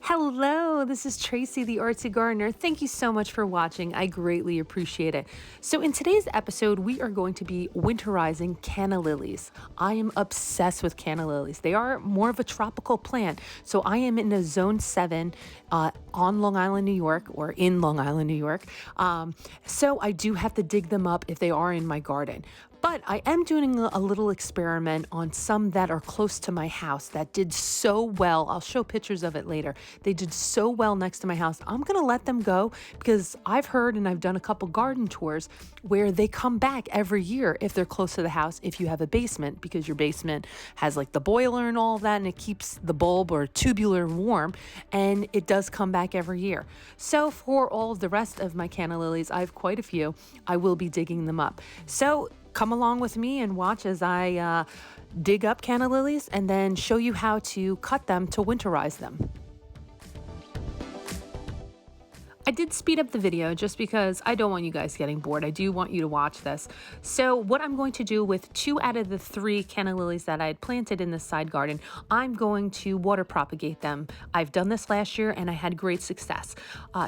Hello, this is Tracy, the Artsy Gardener. Thank you so much for watching. I greatly appreciate it. So in today's episode, we are going to be winterizing canna lilies. I am obsessed with canna lilies. They are more of a tropical plant. So I am in a zone 7 on Long Island, New York, or in Long Island, New York. So I do have to dig them up if they are in my garden. But I am doing a little experiment on some that are close to my house that did so well. I'll show pictures of it later. They did so well next to my house. I'm going to let them go because I've heard and I've done a couple garden tours where they come back every year if they're close to the house, if you have a basement, because your basement has like the boiler and all of that, and it keeps the bulb or tubular warm, and it does come back every year. So for all of the rest of my canna lilies, I have quite a few. I will be digging them up. So come along with me and watch as I dig up canna lilies and then show you how to cut them to winterize them. I did speed up the video just because I don't want you guys getting bored. I do want you to watch this. So what I'm going to do with 2 out of the 3 canna lilies that I had planted in this side garden, I'm going to water propagate them. I've done this last year and I had great success.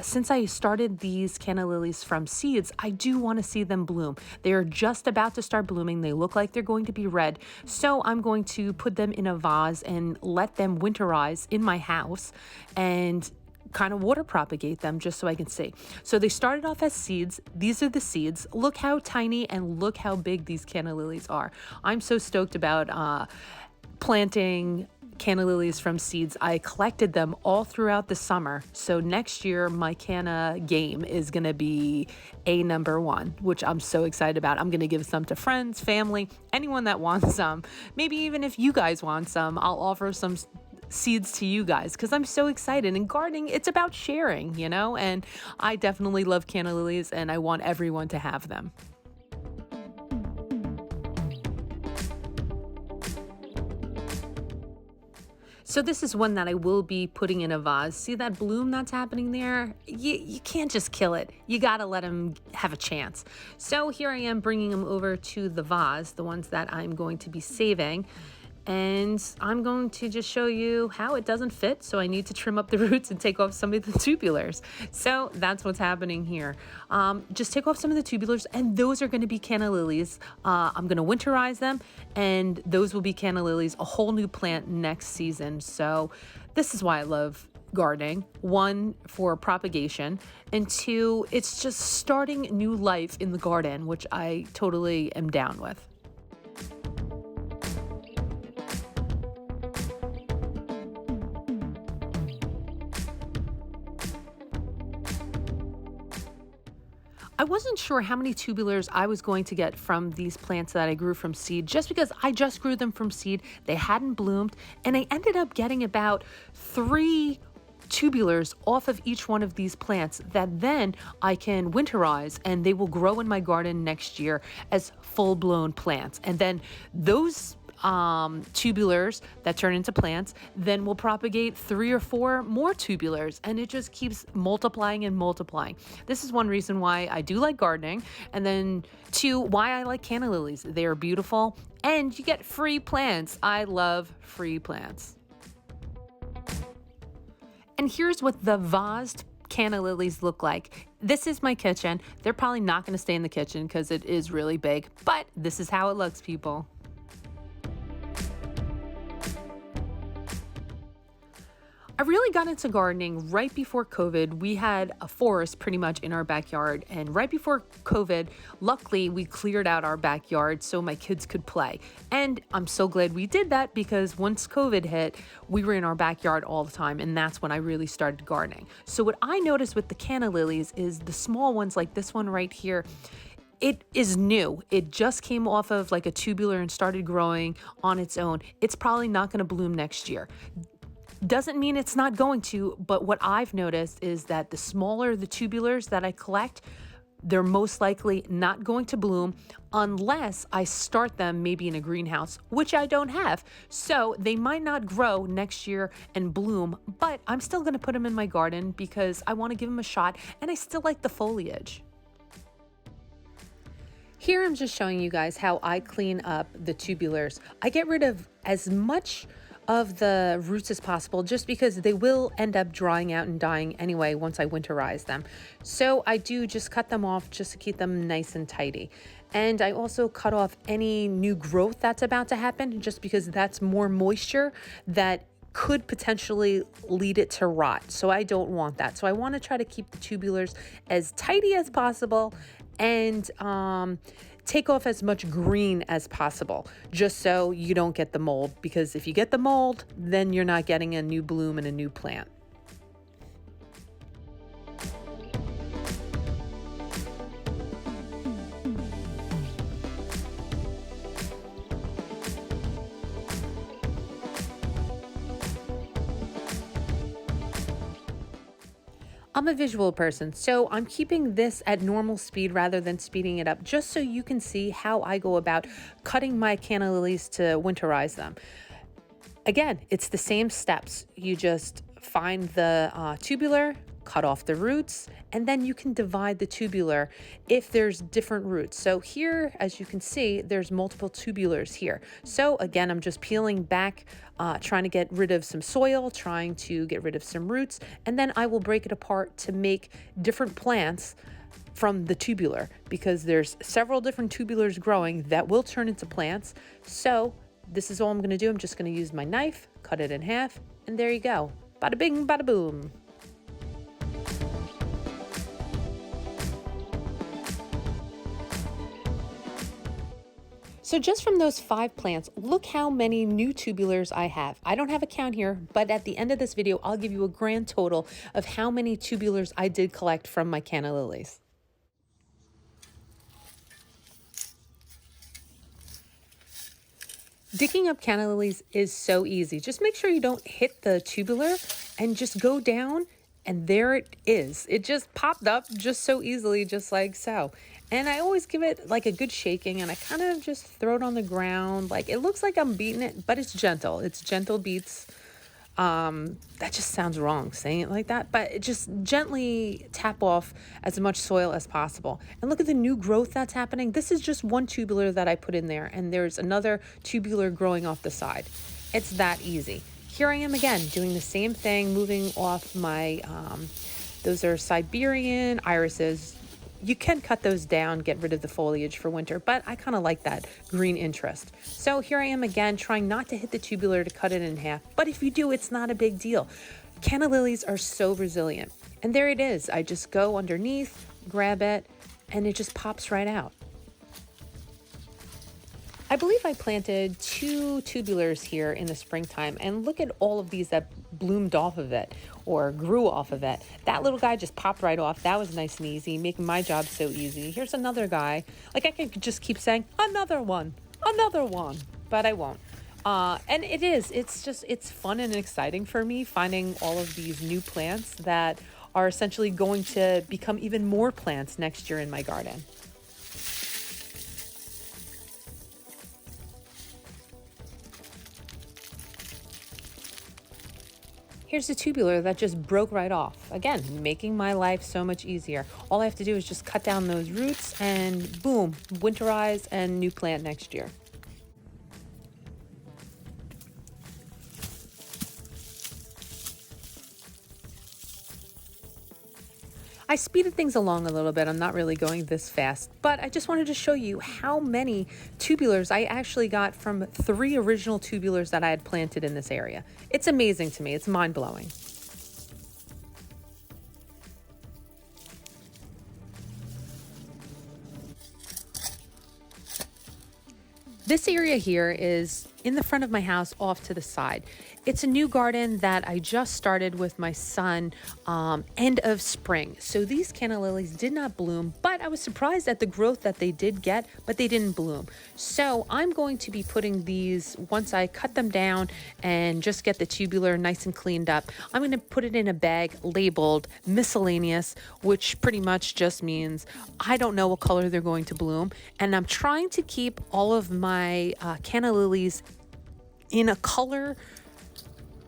Since I started these canna lilies from seeds, I do want to see them bloom. They are just about to start blooming. They look like they're going to be red. So I'm going to put them in a vase and let them winterize in my house and kind of water propagate them just so I can see. So they started off as seeds. These are the seeds. Look how tiny and look how big these canna lilies are. I'm so stoked about planting canna lilies from seeds. I collected them all throughout the summer. So next year, my canna game is going to be number 1, which I'm so excited about. I'm going to give some to friends, family, anyone that wants some. Maybe even if you guys want some, I'll offer some seeds to you guys because I'm so excited. And gardening, it's about sharing, you know, and I definitely love canna lilies and I want everyone to have them. So this is one that I will be putting in a vase. See that bloom that's happening there? You can't just kill it. You gotta let them have a chance. So here I am bringing them over to the vase, the ones that I'm going to be saving. And I'm going to just show you how it doesn't fit. So I need to trim up the roots and take off some of the tubulars. So that's what's happening here. Just take off some of the tubulars and those are going to be canna lilies. I'm going to winterize them and those will be canna lilies, a whole new plant next season. So this is why I love gardening. 1, for propagation, and 2, it's just starting new life in the garden, which I totally am down with. I wasn't sure how many tubulars I was going to get from these plants that I grew from seed, just because I just grew them from seed. They hadn't bloomed, and I ended up getting about 3 tubulars off of each one of these plants that then I can winterize and they will grow in my garden next year as full-blown plants. And then those tubulars that turn into plants then will propagate 3 or 4 more tubulars, and it just keeps multiplying and multiplying. This is one reason why I do like gardening, and then 2, why I like canna lilies. They are beautiful and you get free plants. I love free plants. And here's what the vased canna lilies look like. This is my kitchen. They're probably not going to stay in the kitchen because it is really big, but this is how it looks, people. I really got into gardening right before COVID. We had a forest pretty much in our backyard, and right before COVID, luckily we cleared out our backyard so my kids could play. And I'm so glad we did that because once COVID hit, we were in our backyard all the time, and that's when I really started gardening. So what I noticed with the canna lilies is the small ones like this one right here, it is new. It just came off of like a tubular and started growing on its own. It's probably not going to bloom next year. Doesn't mean it's not going to, but what I've noticed is that the smaller the tubulars that I collect, they're most likely not going to bloom unless I start them maybe in a greenhouse, which I don't have. So they might not grow next year and bloom, but I'm still going to put them in my garden because I want to give them a shot and I still like the foliage. Here I'm just showing you guys how I clean up the tubulars. I get rid of as much of the roots as possible, just because they will end up drying out and dying anyway once I winterize them. So I do just cut them off just to keep them nice and tidy. And I also cut off any new growth that's about to happen, just because that's more moisture that could potentially lead it to rot. So I don't want that. So I want to try to keep the tubulars as tidy as possible and take off as much green as possible, just so you don't get the mold. Because if you get the mold, then you're not getting a new bloom and a new plant. I'm a visual person, so I'm keeping this at normal speed rather than speeding it up, just so you can see how I go about cutting my canna lilies to winterize them. Again, it's the same steps. You just find the tubular, cut off the roots, and then you can divide the tubular if there's different roots. So here, as you can see, there's multiple tubulars here. So again, I'm just peeling back, trying to get rid of some soil, trying to get rid of some roots, and then I will break it apart to make different plants from the tubular, because there's several different tubulars growing that will turn into plants. So this is all I'm gonna do. I'm just gonna use my knife, cut it in half, and there you go. Bada bing, bada boom. So just from those 5 plants, look how many new tubulars I have. I don't have a count here, but at the end of this video, I'll give you a grand total of how many tubulars I did collect from my canna lilies. Digging up canna lilies is so easy. Just make sure you don't hit the tubular and just go down, and there it is. It just popped up just so easily, just like so. And I always give it like a good shaking, and I kind of just throw it on the ground. Like, it looks like I'm beating it, but it's gentle. It's gentle beats. That just sounds wrong saying it like that, but it just gently tap off as much soil as possible. And look at the new growth that's happening. This is just one tubular that I put in there, and there's another tubular growing off the side. It's that easy. Here I am again doing the same thing, moving off my, those are Siberian irises. You can cut those down, get rid of the foliage for winter, but I kind of like that green interest. So here I am again, trying not to hit the tubular to cut it in half. But if you do, it's not a big deal. Canna lilies are so resilient. And there it is. I just go underneath, grab it, and it just pops right out. I believe I planted 2 tubulars here in the springtime, and look at all of these that bloomed off of it or grew off of it. That little guy just popped right off. That was nice and easy, making my job so easy. Here's another guy. Like, I could just keep saying, another one, but I won't. And it's fun and exciting for me finding all of these new plants that are essentially going to become even more plants next year in my garden. Here's a tubular that just broke right off. Again, making my life so much easier. All I have to do is just cut down those roots and boom, winterize and new plant next year. I speeded things along a little bit. I'm not really going this fast, but I just wanted to show you how many tubulars I actually got from 3 original tubulars that I had planted in this area. It's amazing to me. It's mind-blowing. This area here is in the front of my house off to the side. It's a new garden that I just started with my son end of spring. So these canna lilies did not bloom, but I was surprised at the growth that they did get, but they didn't bloom. So I'm going to be putting these, once I cut them down and just get the tubular nice and cleaned up, I'm going to put it in a bag labeled miscellaneous, which pretty much just means I don't know what color they're going to bloom. And I'm trying to keep all of my canna lilies in a color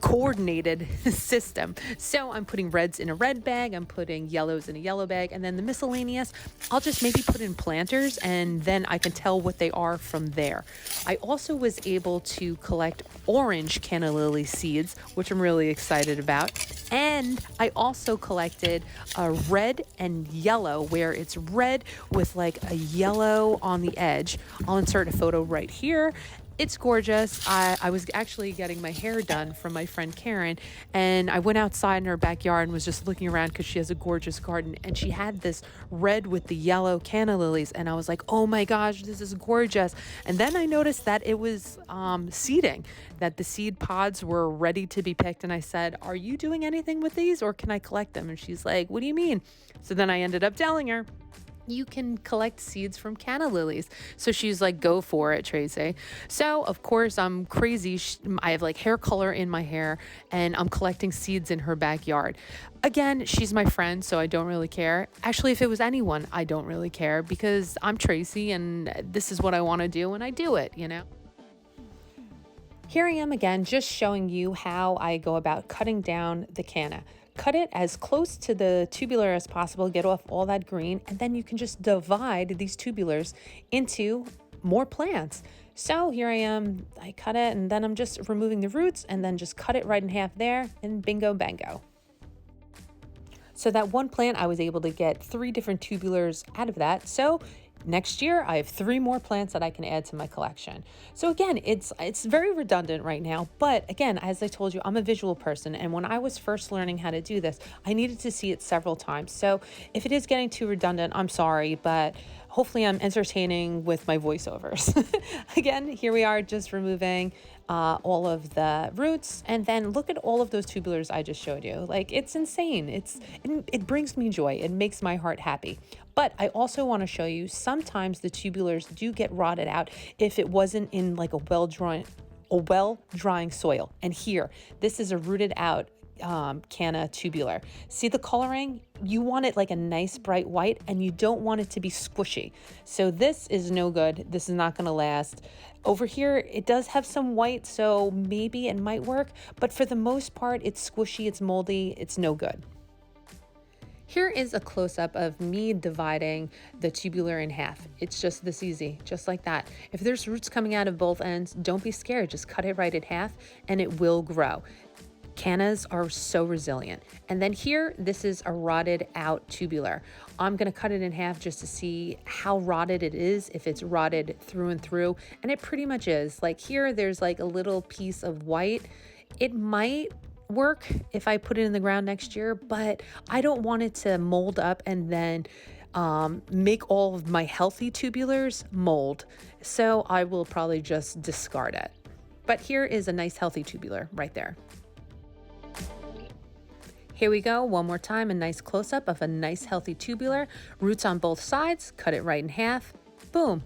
coordinated system. So I'm putting reds in a red bag, I'm putting yellows in a yellow bag, and then the miscellaneous, I'll just maybe put in planters and then I can tell what they are from there. I also was able to collect orange canna lily seeds, which I'm really excited about. And I also collected a red and yellow, where it's red with like a yellow on the edge. I'll insert a photo right here. It's gorgeous. I was actually getting my hair done from my friend Karen, and I went outside in her backyard and was just looking around because she has a gorgeous garden, and she had this red with the yellow canna lilies, and I was like, oh my gosh, this is gorgeous. And then I noticed that it was seeding, that the seed pods were ready to be picked, and I said, are you doing anything with these, or can I collect them? And she's like, what do you mean? So then I ended up telling her, you can collect seeds from canna lilies. So she's like, go for it, Tracy. So of course I'm crazy. I have like hair color in my hair and I'm collecting seeds in her backyard. Again, she's my friend, so I don't really care. Actually, if it was anyone, I don't really care because I'm Tracy and this is what I want to do and I do it, you know? Here I am again, just showing you how I go about cutting down the canna. Cut it as close to the tubular as possible, get off all that green, and then you can just divide these tubulars into more plants. So here I am, I cut it, and then I'm just removing the roots and then just cut it right in half there, and bingo bango. So that one plant, I was able to get 3 different tubulars out of that. So next year, I have 3 more plants that I can add to my collection. So again, it's very redundant right now. But again, as I told you, I'm a visual person. And when I was first learning how to do this, I needed to see it several times. So if it is getting too redundant, I'm sorry, but hopefully I'm entertaining with my voiceovers. Again, here we are just removing all of the roots, and then look at all of those tubulars I just showed you. Like, it's insane. It brings me joy. It makes my heart happy. But I also want to show you, sometimes the tubulars do get rotted out if it wasn't in like a well-drying soil. And here, this is a rooted out canna tubular. See the coloring? You want it like a nice bright white, and you don't want it to be squishy. So this is no good. This is not going to last. Over here, it does have some white, so maybe it might work, but for the most part, it's squishy, it's moldy, it's no good. Here is a close-up of me dividing the tubular in half. It's just this easy, just like that. If there's roots coming out of both ends, don't be scared. Just cut it right in half and it will grow. Cannas are so resilient. And then here, this is a rotted out tubular. I'm gonna cut it in half just to see how rotted it is, if it's rotted through and through. And it pretty much is. Like here, there's like a little piece of white. It might work if I put it in the ground next year, but I don't want it to mold up and then make all of my healthy tubulars mold. So I will probably just discard it. But here is a nice healthy tubular right there. Here we go, one more time, a nice close-up of a nice healthy tubular, roots on both sides, cut it right in half, boom,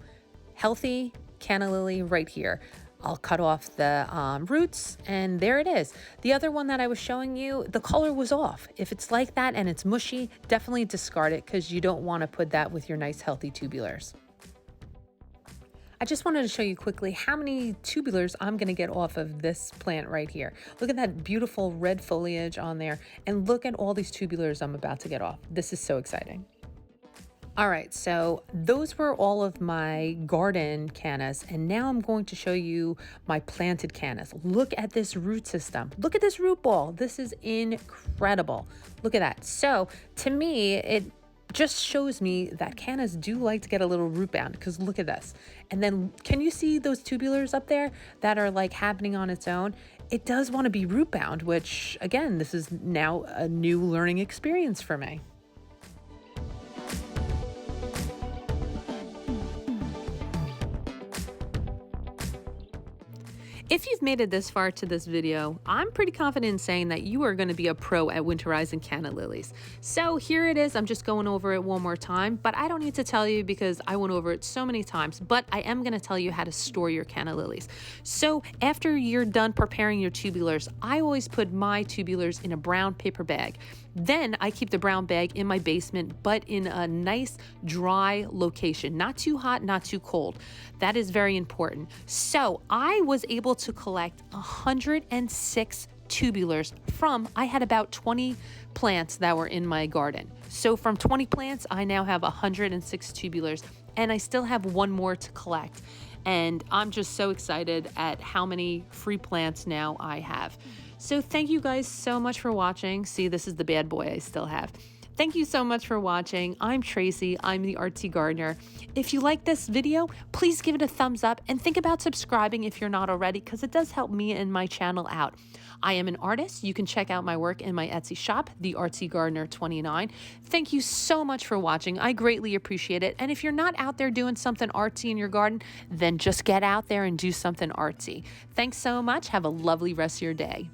healthy canna lily right here. I'll cut off the roots, and there it is. The other one that I was showing you, the color was off. If it's like that and it's mushy, definitely discard it because you don't want to put that with your nice healthy tubulars. I just wanted to show you quickly how many tubulars I'm going to get off of this plant right here. Look at that beautiful red foliage on there, and look at all these tubulars I'm about to get off. This is so exciting. All right, so those were all of my garden cannas, and now I'm going to show you my planted cannas. Look at this root system. Look at this root ball. This is incredible. Look at that. So to me, it just shows me that cannas do like to get a little root bound, because look at this. And then can you see those tubulars up there that are like happening on its own? It does want to be root bound, which again, this is now a new learning experience for me. If you've made it this far to this video, I'm pretty confident in saying that you are going to be a pro at winterizing canna lilies. So here it is. I'm just going over it one more time, but I don't need to tell you because I went over it so many times, but I am going to tell you how to store your canna lilies. So after you're done preparing your tubulars, I always put my tubulars in a brown paper bag. Then I keep the brown bag in my basement, but in a nice dry location, not too hot, not too cold. That is very important. So I was able to collect 106 tubulars from, I had about 20 plants that were in my garden. So from 20 plants, I now have 106 tubulars, and I still have one more to collect. And I'm just so excited at how many free plants now I have. So thank you guys so much for watching. See, this is the bad boy I still have. Thank you so much for watching. I'm Tracy. I'm the Artsy Gardener. If you like this video, please give it a thumbs up and think about subscribing if you're not already, because it does help me and my channel out. I am an artist. You can check out my work in my Etsy shop, The Artsy Gardener 29. Thank you so much for watching. I greatly appreciate it. And if you're not out there doing something artsy in your garden, then just get out there and do something artsy. Thanks so much. Have a lovely rest of your day.